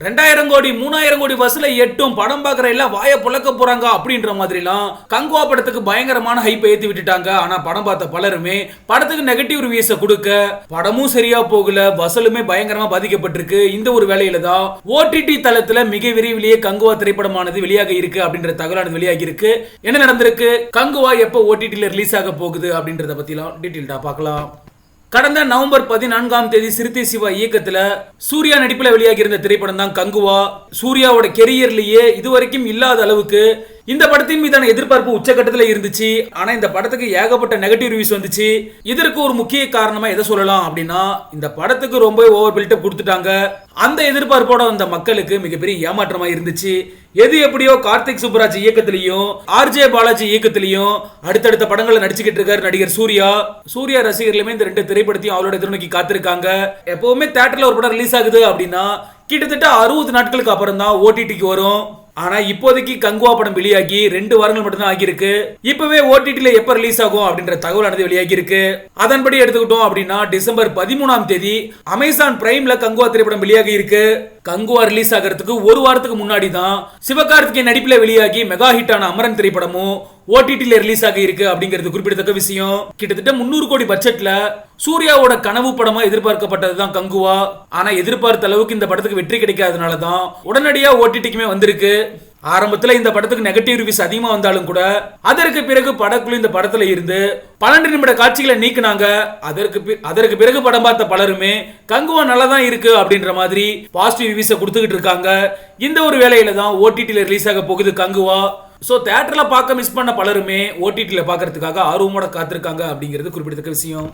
2000 கோடி 3000 கோடி வசூலை எட்டும் படம் பார்க்குற எல்லாம் வாய புழக்க போறாங்க அப்படின்ற மாதிரிலாம் கங்குவா படத்துக்கு பயங்கரமான ஹைப்பை ஏற்றி விட்டுட்டாங்க. ஆனா படம் பார்த்த பலருமே படத்துக்கு நெகட்டிவ் ரிவ்யூஸை கொடுக்க படமும் சரியா போகல, வசூலுமே பயங்கரமா பாதிக்கப்பட்டிருக்கு. இந்த ஒரு வேலையில தான் ஓடிடி தளத்துல மிக விரைவிலேயே கங்குவா திரைப்படமானது வெளியாக இருக்கு அப்படின்ற தகவலானது வெளியாகி இருக்கு. என்ன நடந்திருக்கு, கங்குவா எப்போ ஓடிடியில் ரிலீஸ் ஆக போகுது அப்படின்றத பத்திலாம் டீட்டெயில்டா பார்க்கலாம். கடந்த நவம்பர் 14ஆம் தேதி சிறுத்தை சிவா இயக்கத்துல சூர்யா நடிப்புல வெளியாகி இருந்த திரைப்படம் தான் கங்குவா. சூர்யாவோட கெரியர்லயே இதுவரைக்கும் இல்லாத அளவுக்கு இந்த படத்தின் மீதான எதிர்பார்ப்பு உச்சகட்டத்தில் இருந்துச்சு. ஆனா இந்த படத்துக்கு ஏகப்பட்ட நெகட்டிவ் ரிவ்யூஸ் வந்துச்சு. இதற்கு ஒரு முக்கிய காரணமா எதை சொல்லலாம் அப்படின்னா, இந்த படத்துக்கு ரொம்ப ஓவர் பில்டப் கொடுத்துட்டாங்க. அந்த எதிர்பார்ப்போட வந்த மக்களுக்கு மிகப்பெரிய ஏமாற்றமா இருந்துச்சு. எது எப்படியோ கார்த்திக் சுப்புராஜ் இயக்கத்திலையும் ஆர்ஜே பாலாஜி இயக்கத்திலையும் அடுத்தடுத்த படங்களை நடிச்சுக்கிட்டு இருக்காரு நடிகர் சூர்யா. சூர்யா ரசிகர்களுமே இந்த 2 திரைப்படத்தையும் அவளோட எதிர்நோக்கி காத்திருக்காங்க. எப்பவுமே தியேட்டர்ல ஒரு படம் ரிலீஸ் ஆகுது அப்படின்னா கிட்டத்தட்ட 60 நாட்களுக்கு அப்புறம் தான் ஓடிடிக்கு வரும். ஆனா இப்போதைக்கு கங்குவா படம் வெளியாகி 2 வாரங்கள் மட்டும்தான் ஆகியிருக்கு. இப்பவே ஓடிடில எப்ப ரிலீஸ் ஆகும் அப்படின்ற தகவலானது வெளியாகி இருக்கு. அதன்படி எடுத்துக்கிட்டோம் அப்படின்னா டிசம்பர் 13ஆம் தேதி அமேசான் பிரைம்ல கங்குவா திரைப்படம் வெளியாகி இருக்கு. கங்குவா ரிலீஸ் ஆகிறதுக்கு ஒரு வாரத்துக்கு முன்னாடி தான் சிவகார்த்திகேயன் நடிப்புல வெளியாகி மெகா ஹிட்டான அமரன் திரைப்படமும் ஓடிடில ரிலீஸ் ஆகி இருக்கு அப்படிங்கிறது குறிப்பிடத்தக்க விஷயம். கிட்டத்தட்ட 300 கோடி பட்ஜெட்ல சூர்யாவோட கனவு படமா எதிர்பார்க்கப்பட்டதுதான் கங்குவா. ஆனா எதிர்பார்த்த அளவுக்கு இந்த படத்துக்கு வெற்றி கிடைக்காதனால தான் உடனடியா ஓடிடிக்குமே வந்திருக்கு. ஆரம்பத்துல இந்த படத்துக்கு நெகட்டிவ் ரிவ்யூஸ் அதிகமா வந்தாலும் கூட அதற்கு பிறகு படக்குழு இந்த படத்துல இருந்து 12 நிமிட காட்சிகளை நீக்கினாங்க. அதற்கு பிறகு படம் பார்த்த பலருமே கங்குவா நல்லா தான் இருக்கு அப்படின்ற மாதிரி பாசிட்டிவ் ரிவ்யூஸை கொடுத்துக்கிட்டு இருக்காங்க. இந்த ஒரு வேலையில தான் ஓடிடில ரிலீஸ் ஆக போகுது கங்குவா. சோ தியேட்டர்ல பார்க்க மிஸ் பண்ண பலருமே ஓடிடில பார்க்கறதுக்காக ஆர்வமோட காத்திருக்காங்க அப்படிங்கிறது குறிப்பிடத்தக்க விஷயம்.